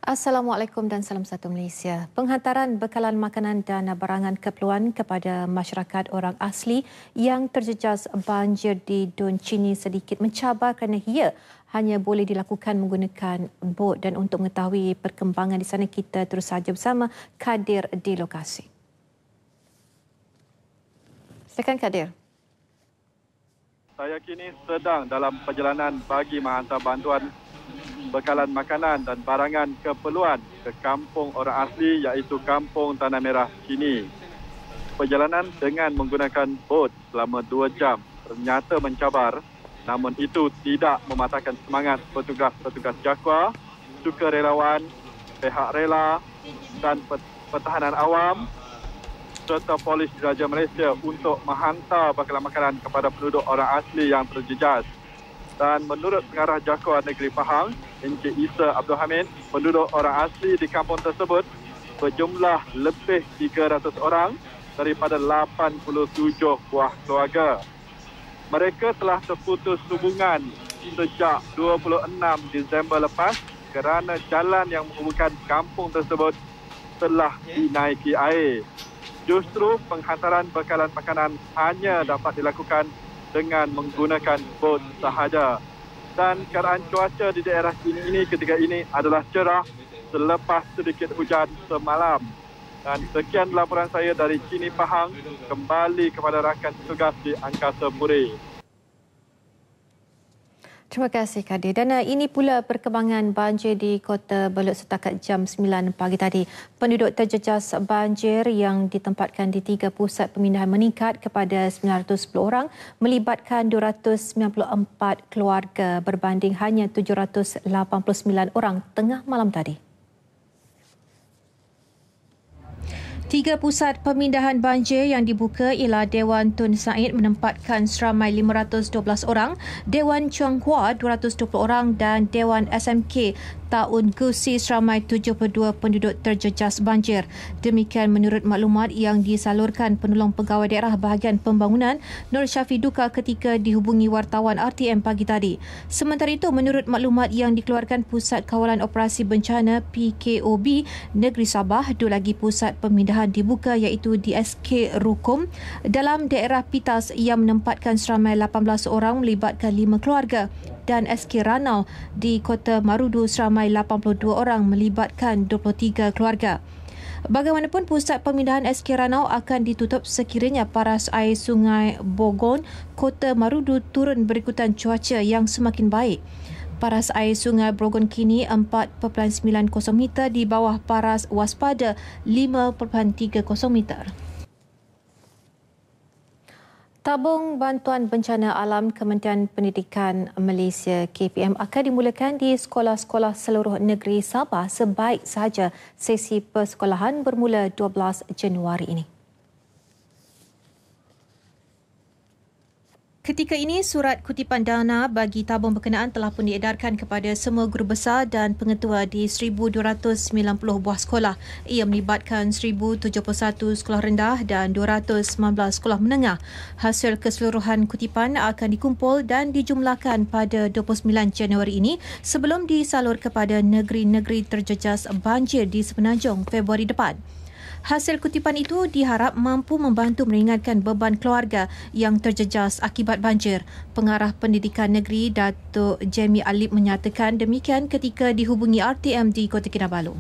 Assalamualaikum dan salam satu Malaysia. Penghantaran bekalan makanan dan barangan keperluan kepada masyarakat orang asli yang terjejas banjir di Dun Chini sedikit mencabar kerana ia hanya boleh dilakukan menggunakan bot. Dan untuk mengetahui perkembangan di sana, kita terus saja bersama Kadir di lokasi. Silakan Kadir. Saya kini sedang dalam perjalanan bagi menghantar bantuan bekalan makanan dan barangan keperluan ke kampung orang asli iaitu Kampung Tanah Merah Chini. Perjalanan dengan menggunakan bot selama 2 jam ternyata mencabar, namun itu tidak mematahkan semangat petugas-petugas JAKWA, sukarelawan, pihak rela dan pertahanan awam serta polis Diraja Malaysia untuk menghantar bekalan makanan kepada penduduk orang asli yang terjejas. Dan menurut pengarah JAKWA Negeri Pahang, Encik Isa Abdul Hamid, penduduk orang asli di kampung tersebut berjumlah lebih 300 orang daripada 87 buah keluarga. Mereka telah terputus hubungan sejak 26 Disember lepas kerana jalan yang menghubungkan kampung tersebut telah dinaiki air. Justru penghantaran bekalan makanan hanya dapat dilakukan dengan menggunakan bot sahaja. Dan keadaan cuaca di daerah ini ketika ini adalah cerah selepas sedikit hujan semalam. Dan sekian laporan saya dari Chini Pahang, kembali kepada rakan tugas di Angkasa Puri. Terima kasih Kadir. Dan ini pula perkembangan banjir di Kota Belud setakat jam 9 pagi tadi. Penduduk terjejas banjir yang ditempatkan di 3 pusat pemindahan meningkat kepada 910 orang, melibatkan 294 keluarga berbanding hanya 789 orang tengah malam tadi. 3 pusat pemindahan banjir yang dibuka ialah Dewan Tun Said menempatkan seramai 512 orang, Dewan Chuang Hua 220 orang dan Dewan SMK Taun Gusi seramai 72 penduduk terjejas banjir. Demikian menurut maklumat yang disalurkan penolong pegawai daerah bahagian pembangunan Nur Syafi Duka ketika dihubungi wartawan RTM pagi tadi. Sementara itu, menurut maklumat yang dikeluarkan Pusat Kawalan Operasi Bencana PKOB Negeri Sabah, 2 lagi pusat pemindahan dibuka iaitu di SK Rukum dalam daerah Pitas yang menempatkan seramai 18 orang melibatkan 5 keluarga, dan SK Ranau di Kota Marudu seramai 82 orang melibatkan 23 keluarga. Bagaimanapun, pusat pemindahan SK Ranau akan ditutup sekiranya paras air Sungai Bogon, Kota Marudu turun berikutan cuaca yang semakin baik. Paras air Sungai Brogon kini 4.90 meter di bawah paras waspada 5.30 meter. Tabung bantuan bencana alam Kementerian Pendidikan Malaysia KPM akan dimulakan di sekolah-sekolah seluruh negeri Sabah sebaik sahaja sesi persekolahan bermula 12 Januari ini. Ketika ini, surat kutipan dana bagi tabung berkenaan telah pun diedarkan kepada semua guru besar dan pengetua di 1,290 buah sekolah. Ia melibatkan 1,071 sekolah rendah dan 219 sekolah menengah. Hasil keseluruhan kutipan akan dikumpul dan dijumlahkan pada 29 Januari ini sebelum disalur kepada negeri-negeri terjejas banjir di Semenanjung Februari depan. Hasil kutipan itu diharap mampu membantu meringankan beban keluarga yang terjejas akibat banjir. Pengarah Pendidikan Negeri Datuk Jamie Alip menyatakan demikian ketika dihubungi RTM di Kota Kinabalu.